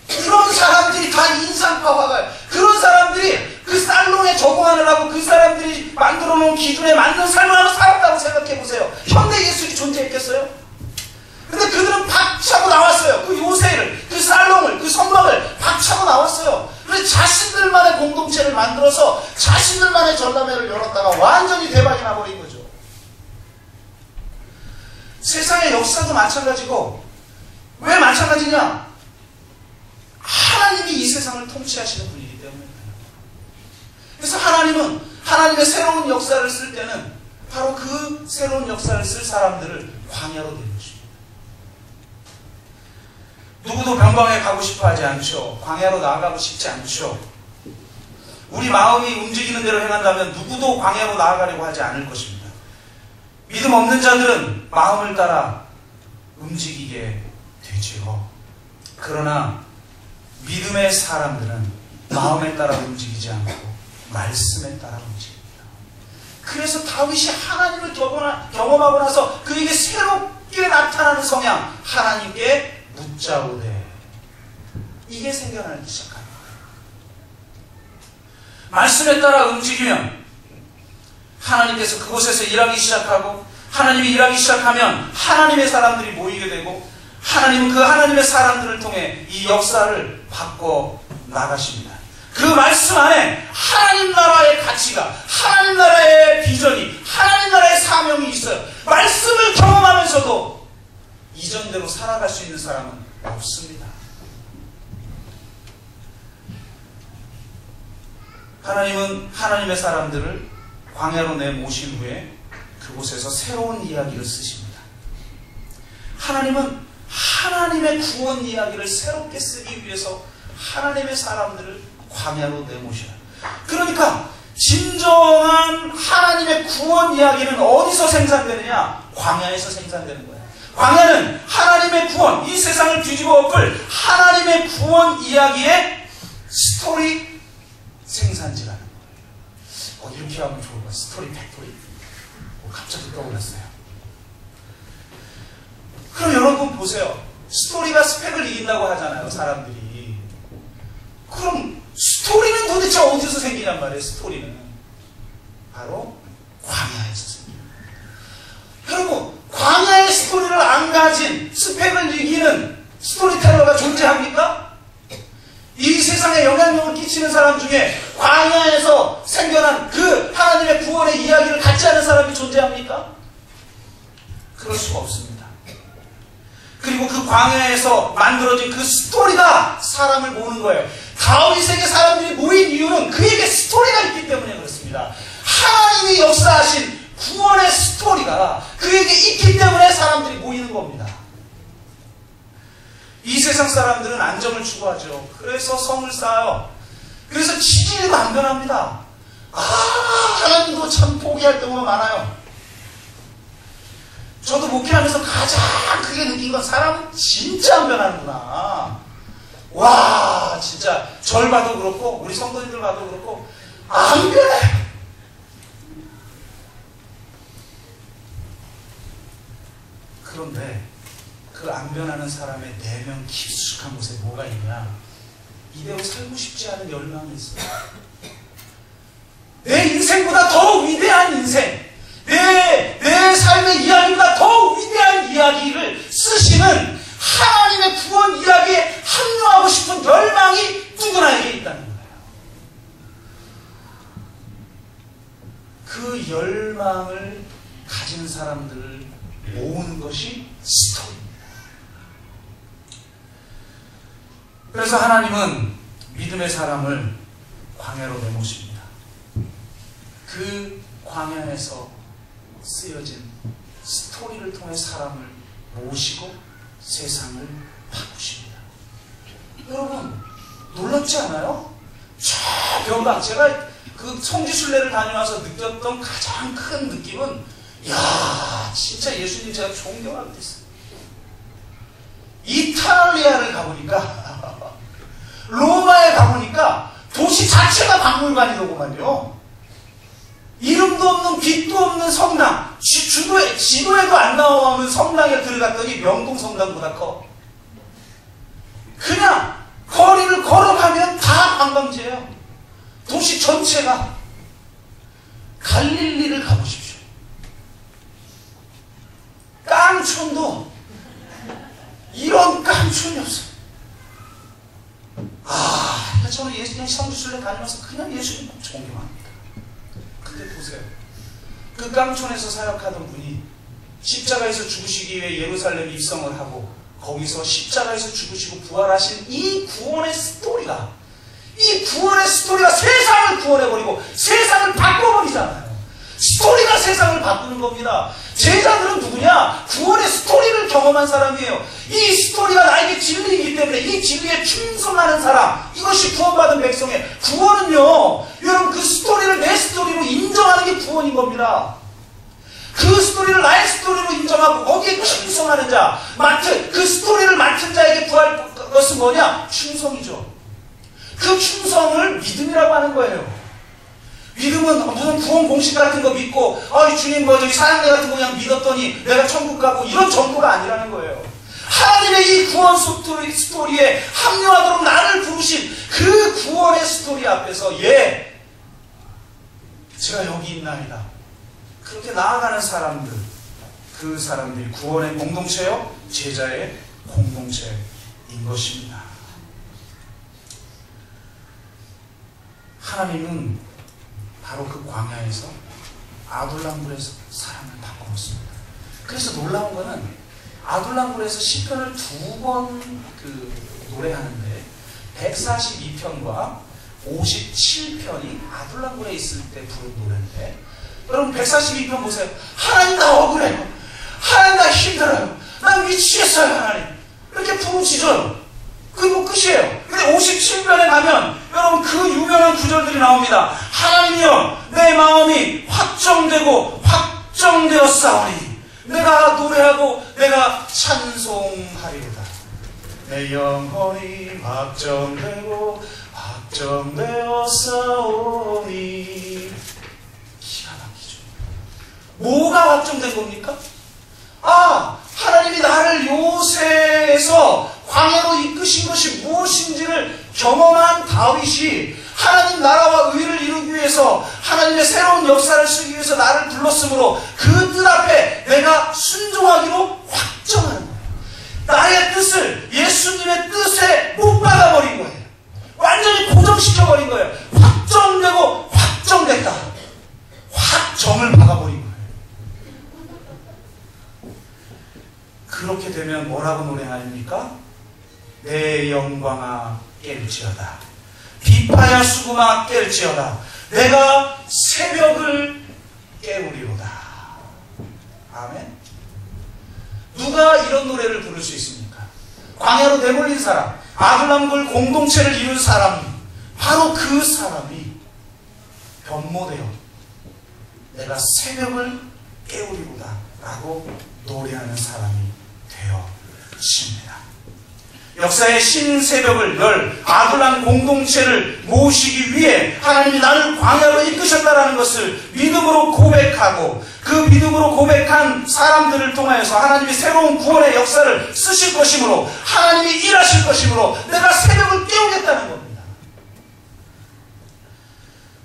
A: 그런 사람들이 다 인상파 화가예요. 그런 사람들이 그 살롱에 적응하느라고 그 사람들이 만들어 놓은 기준에 맞는 삶을 하며 살았다고 생각해 보세요. 현대 예술이 존재했겠어요? 근데 그들은 박차고 나왔어요. 그 요새를, 그 살롱을, 그 성막을 박차고 나왔어요. 그래서 자신들만의 공동체를 만들어서 자신들만의 전람회를 열었다가 완전히 대박이 나버린 거죠. 세상의 역사도 마찬가지고, 왜 마찬가지냐? 하나님이 이 세상을 통치하시는 분이기 때문에. 그래서 하나님은 하나님의 새로운 역사를 쓸 때는 바로 그 새로운 역사를 쓸 사람들을 광야로 내는 것입니다. 누구도 변방에 가고 싶어 하지 않죠. 광야로 나아가고 싶지 않죠. 우리 마음이 움직이는 대로 행한다면 누구도 광야로 나아가려고 하지 않을 것입니다. 믿음 없는 자들은 마음을 따라 움직이게 되지요. 그러나 믿음의 사람들은 마음에 따라 움직이지 않고 말씀에 따라 움직입니다. 그래서 다윗이 하나님을 경험하고 나서 그에게 새롭게 나타나는 성향, 하나님께 묻자오되, 이게 생겨나기 시작합니다. 말씀에 따라 움직이면 하나님께서 그곳에서 일하기 시작하고, 하나님이 일하기 시작하면 하나님의 사람들이 모이게 되고, 하나님은 그 하나님의 사람들을 통해 이 역사를 바꿔 나가십니다. 그 말씀 안에 하나님 나라의 가치가, 하나님 나라의 비전이, 하나님 나라의 사명이 있어요. 말씀을 경험하면서도 이전대로 살아갈 수 있는 사람은 없습니다. 하나님은 하나님의 사람들을 광야로 내모신 후에 그곳에서 새로운 이야기를 쓰십니다. 하나님은 하나님의 구원 이야기를 새롭게 쓰기 위해서 하나님의 사람들을 광야로 내모셔요. 그러니까 진정한 하나님의 구원 이야기는 어디서 생산되느냐? 광야에서 생산되는 거예요. 광야는 하나님의 구원, 이 세상을 뒤집어 엎을 하나님의 구원 이야기의 스토리 생산지라는 거예요. 이렇게 하면 좋을 것 같아요. 스토리 팩토리. 갑자기 떠올랐어요. 그럼 여러분 보세요. 스토리가 스펙을 이긴다고 하잖아요, 사람들이. 그럼 스토리는 도대체 어디서 생기냔 말이에요. 스토리는 바로 광야에서 생깁니다. 여러분, 광야의 스토리를 안 가진 스펙을 이기는 스토리텔러가 존재합니까? 이 세상에 영향력을 끼치는 사람 중에 광야에서 생겨난 그 하나님의 구원의 이야기를 갖지 않은 사람이 존재합니까? 그럴 수가 없습니다. 그리고 그 광야에서 만들어진 그 스토리가 사람을 모으는 거예요. 다윗에게 사람들이 모인 이유는 그에게 스토리가 있기 때문에 그렇습니다. 하나님이 역사하신 구원의 스토리가 그에게 있기 때문에 사람들이 모이는 겁니다. 이 세상 사람들은 안정을 추구하죠. 그래서 성을 쌓아요. 그래서 지지리가 안 변합니다. 하나님도 참 포기할 경우가 많아요. 저도 목회하면서 가장 크게 느낀 건 사람은 진짜 안 변하는구나. 와, 진짜 절 봐도 그렇고 우리 성도님들 봐도 그렇고 안 변해. 그런데 그 안 변하는 사람의 내면 깊숙한 곳에 뭐가 있냐? 이대로 살고 싶지 않은 열망이 있어요. 내 인생보다 더 위대한 인생, 내 삶의 이야기보다 더 위대한 이야기를 쓰시는 하나님의 구원 이야기에 합류하고 싶은 열망이 누구나에게 있다는 거예요. 그 열망을 가진 사람들을 모으는 것이 스토리입니다. 그래서 하나님은 믿음의 사람을 광야로 내모십니다. 그 광야에서 쓰여진 스토리를 통해 사람을 모시고 세상을 바꾸십니다. 여러분, 놀랍지 않아요? 저 변방, 제가 그 성지순례를 다녀와서 느꼈던 가장 큰 느낌은, 야, 진짜 예수님 제가 존경하게 됐어요. 이탈리아를 가보니까, 로마에 가보니까 도시 자체가 박물관이더구만요. 이름도 없는 빛도 없는 성당, 지도에도 안 나오는 성당에 들어갔더니 명동 성당보다 커. 그냥 거리를 걸어가면 다 관광지예요. 도시 전체가. 갈릴리를 가보십시오. 깡촌도 이런 깡촌이 없어요. 저는 예수님 성지순례 다니면서 그냥 예수님 존경합니다. 근데 보세요. 그 깡촌에서 사역하던 분이 십자가에서 죽으시기 위해 예루살렘에 입성을 하고 거기서 십자가에서 죽으시고 부활하신 이 구원의 스토리가, 이 구원의 스토리가 세상을 구원해버리고 세상을 바꿔버리잖아요. 스토리가 세상을 바꾸는 겁니다. 제자들은 누구냐? 구원의 스토리를 경험한 사람이에요. 이 스토리가 나에게 진리이기 때문에 이 진리에 충성하는 사람, 이것이 구원받은 백성의 구원은요, 여러분 그 스토리를 내 스토리로 인정하는 게 구원인 겁니다. 그 스토리를 나의 스토리로 인정하고 거기에 충성하는 자, 그 스토리를 맡은 자에게 구할 것은 뭐냐? 충성이죠. 그 충성을 믿음이라고 하는 거예요. 믿음은 무슨 구원 공식 같은 거 믿고 주님 저기 사양대 같은 거 그냥 믿었더니 내가 천국 가고 이런 정도가 아니라는 거예요. 하나님의 이 구원 스토리에 합류하도록 나를 부르신 그 구원의 스토리 앞에서 제가 여기 있나이다. 그렇게 나아가는 사람들, 그 사람들이 구원의 공동체요, 제자의 공동체인 것입니다. 하나님은 바로 그 광야에서 아둘람굴에서 사람을 바꿔놓습니다. 그래서 놀라운 거는 아둘람굴에서 시편을 2번 노래하는데 142편과 57편이 아둘람굴에 있을 때 부른 노래인데, 여러분 142편 보세요. 하나님 나 억울해요. 하나님 나 힘들어요. 나 미치겠어요. 하나님. 이렇게 부르짖어요. 그게 뭐 끝이에요. 근데 57편에 가면 여러분 그 유명한 구절들이 나옵니다. 하나님이여 내 마음이 확정되었사오니 내가 노래하고 내가 찬송하리로다. 내 영혼이 확정되었사오니. 기가 막히죠. 뭐가 확정된 겁니까? 하나님이 나를 요새에서 광야로 이끄신 것이 무엇인지를 경험한 다윗이 하나님 나라와 의를 이루기 위해서 하나님의 새로운 역사를 쓰기 위해서 나를 불렀으므로 그 뜻 앞에 내가 순종하기로 확정하는 거예요. 나의 뜻을 예수님의 뜻에 못 박아버린 거예요. 완전히 고정시켜버린 거예요. 확정되고 확정됐다. 확정을 박아버린 거예요. 그렇게 되면 뭐라고 노래하십니까? 내 영광아 깰지어다. 비파야 수금아 깰지어다. 내가 새벽을 깨우리로다. 아멘. 누가 이런 노래를 부를 수 있습니까? 광야로 내몰린 사람, 아둘람굴 공동체를 이룬 사람, 바로 그 사람이 변모되어 내가 새벽을 깨우리로다 라고 노래하는 사람이 되어집니다. 역사의 신새벽을 열 아둘람 공동체를 모시기 위해 하나님이 나를 광야로 이끄셨다라는 것을 믿음으로 고백하고, 그 믿음으로 고백한 사람들을 통하여서 하나님이 새로운 구원의 역사를 쓰실 것이므로, 하나님이 일하실 것이므로 내가 새벽을 깨우겠다는 겁니다.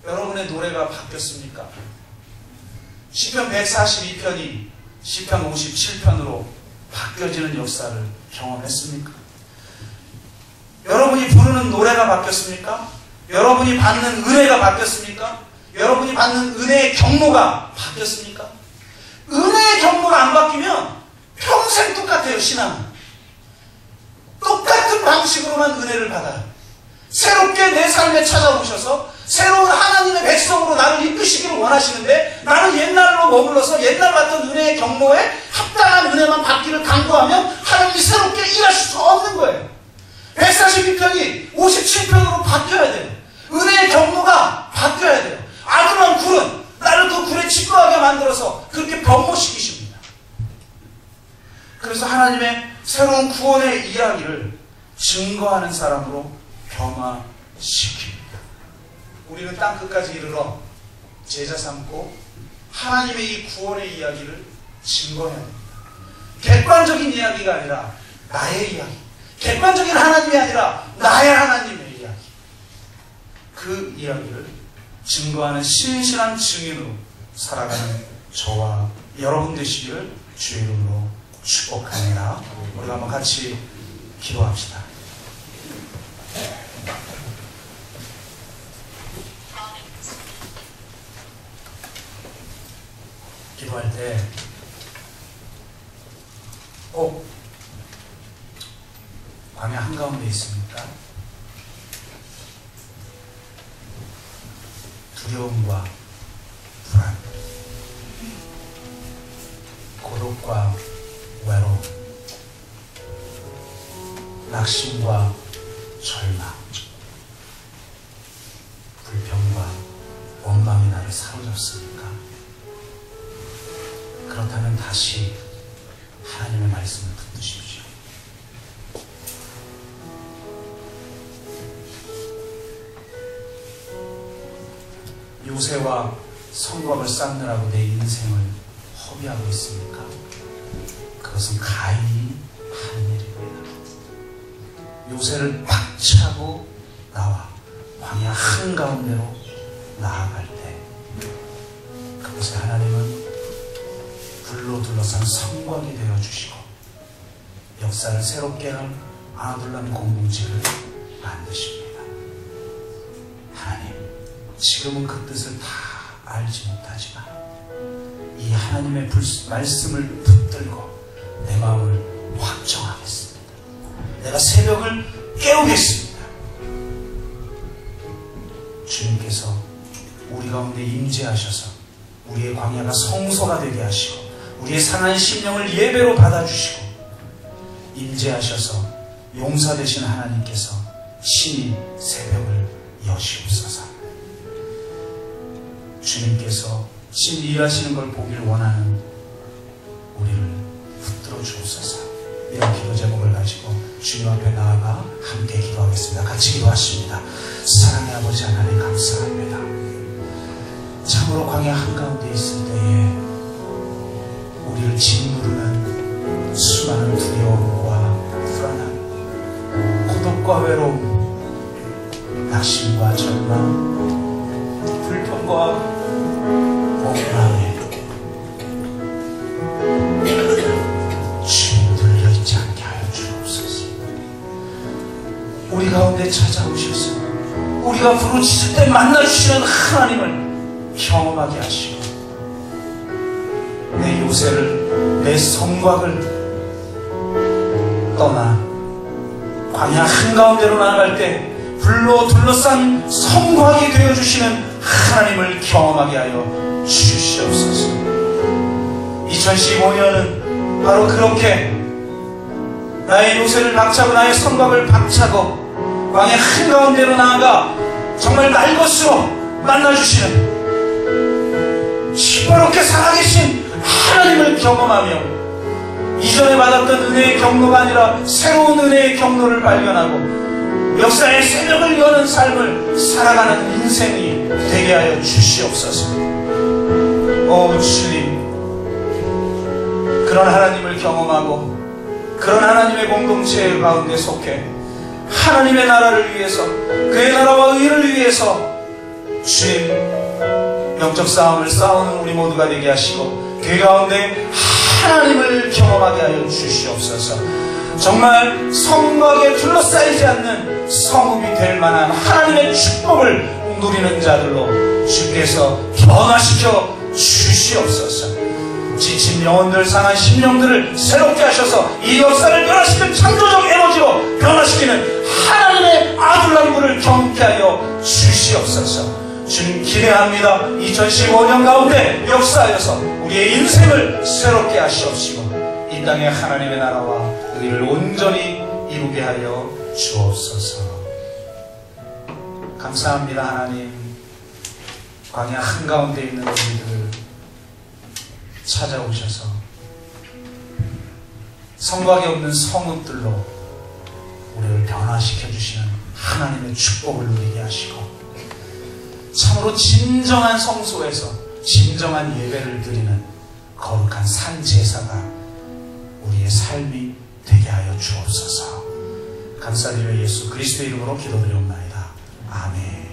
A: 여러분의 노래가 바뀌었습니까? 시편 142편이 시편 57편으로 바뀌어지는 역사를 경험했습니까? 여러분이 부르는 노래가 바뀌었습니까? 여러분이 받는 은혜가 바뀌었습니까? 여러분이 받는 은혜의 경로가 바뀌었습니까? 은혜의 경로가 안 바뀌면 평생 똑같아요. 신앙은 똑같은 방식으로만 은혜를 받아요. 새롭게 내 삶에 찾아오셔서 새로운 하나님의 백성으로 나를 이끄시기를 원하시는데, 나는 옛날로 머물러서 옛날 받던 은혜의 경로에 합당한 은혜만 받기를 강구하면 하나님이 새롭게 일하실 수 없는 거예요. 142편이 57편으로 바뀌어야 돼요. 은혜의 경로가 바뀌어야 돼요. 아둘람 굴은 나를 그 굴에 집거하게 만들어서 그렇게 변모시키십니다. 그래서 하나님의 새로운 구원의 이야기를 증거하는 사람으로 변화시킵니다. 우리는 땅끝까지 이르러 제자 삼고 하나님의 이 구원의 이야기를 증거해야 됩니다. 객관적인 이야기가 아니라 나의 이야기, 객관적인 하나님이 아니라 나의 하나님의 이야기, 그 이야기를 증거하는 신실한 증인으로 살아가는 저와 여러분 되시기를 주의 이름으로 축복합니다. 우리가 한번 같이 기도합시다. 기도할 때 꼭 광야 한가운데 있습니까? 두려움과 불안, 고독과 외로움, 낙심과 절망, 불평과 원망이 나를 사로잡습니까? 그렇다면 다시 하나님의 말씀을 붙드십시오. 요새와 성곽을 쌓느라고 내 인생을 허비하고 있습니까? 그것은 가인이 하는 일입니다. 요새를 꽉 차고 나와 광야 한가운데로 나아갈 때 그것에 하나님은 불로 둘러싼 성곽이 되어주시고 역사를 새롭게 할 아둘람 공동체를 만드십니다. 하나님, 지금은 그 뜻을 다 알지 못하지만 이 하나님의 말씀을 붙들고 내 마음을 확정하겠습니다. 내가 새벽을 깨우겠습니다. 주님께서 우리 가운데 임재하셔서 우리의 광야가 성소가 되게 하시고 우리의 상한 심령을 예배로 받아주시고 임재하셔서 용사 되신 하나님께서 신이 새벽을 여시옵소서. 주님께서 신이 일하시는 걸 보길 원하는 우리를 붙들어 주옵소서. 이런 기도 제목을 가지고 주님 앞에 나아가 함께 기도하겠습니다. 같이 기도하십니다. 사랑의 아버지 하나님 감사합니다. 참으로 광야 한가운데 있을 때에 우리를 짓누르는 수많은 두려움과 불안함, 고독과 외로움, 낙심과 절망, 불평과 원망에 주님 눌려있지 않게 하여 주옵소서. 우리 가운데 찾아오셔서 우리가 부르짖을 때 만나주시는 하나님을 경험하게 하시고 내 요새를, 내 성곽을 떠나 광야 한가운데로 나아갈 때 불로 둘러싼 성곽이 되어주시는 하나님을 경험하게 하여 주시옵소서. 2015년은 바로 그렇게 나의 요새를 박차고 나의 성곽을 박차고 광야 한가운데로 나아가 정말 날 것으로 만나주시는 시퍼렇게 살아계신 하나님을 경험하며 이전에 받았던 은혜의 경로가 아니라 새로운 은혜의 경로를 발견하고 역사의 새벽을 여는 삶을 살아가는 인생이 되게 하여 주시옵소서. 오 주님, 그런 하나님을 경험하고 그런 하나님의 공동체 가운데 속해 하나님의 나라를 위해서, 그의 나라와 의를 위해서 주님 영적 싸움을 싸우는 우리 모두가 되게 하시고 그 가운데 하나님을 경험하게 하여 주시옵소서. 정말 성곽에 둘러싸이지 않는 성읍이 될 만한 하나님의 축복을 누리는 자들로 주께서 변화시켜 주시옵소서. 지친 영혼들, 상한 심령들을 새롭게 하셔서 이 역사를 변화시키는 창조적 에너지로 변화시키는 하나님의 아둘람불을 경험케 하여 주시옵소서. 주님 기대합니다. 2015년 가운데 역사하여서 우리의 인생을 새롭게 하시옵시고 이 땅에 하나님의 나라와 의를 온전히 이루게 하여 주옵소서. 감사합니다. 하나님, 광야 한가운데 있는 우리들을 찾아오셔서 성곽이 없는 성읍들로 우리를 변화시켜 주시는 하나님의 축복을 누리게 하시고 참으로 진정한 성소에서 진정한 예배를 드리는 거룩한 산제사가 우리의 삶이 되게 하여 주옵소서. 감사드려 예수 그리스도의 이름으로 기도드리옵나이다. 아멘.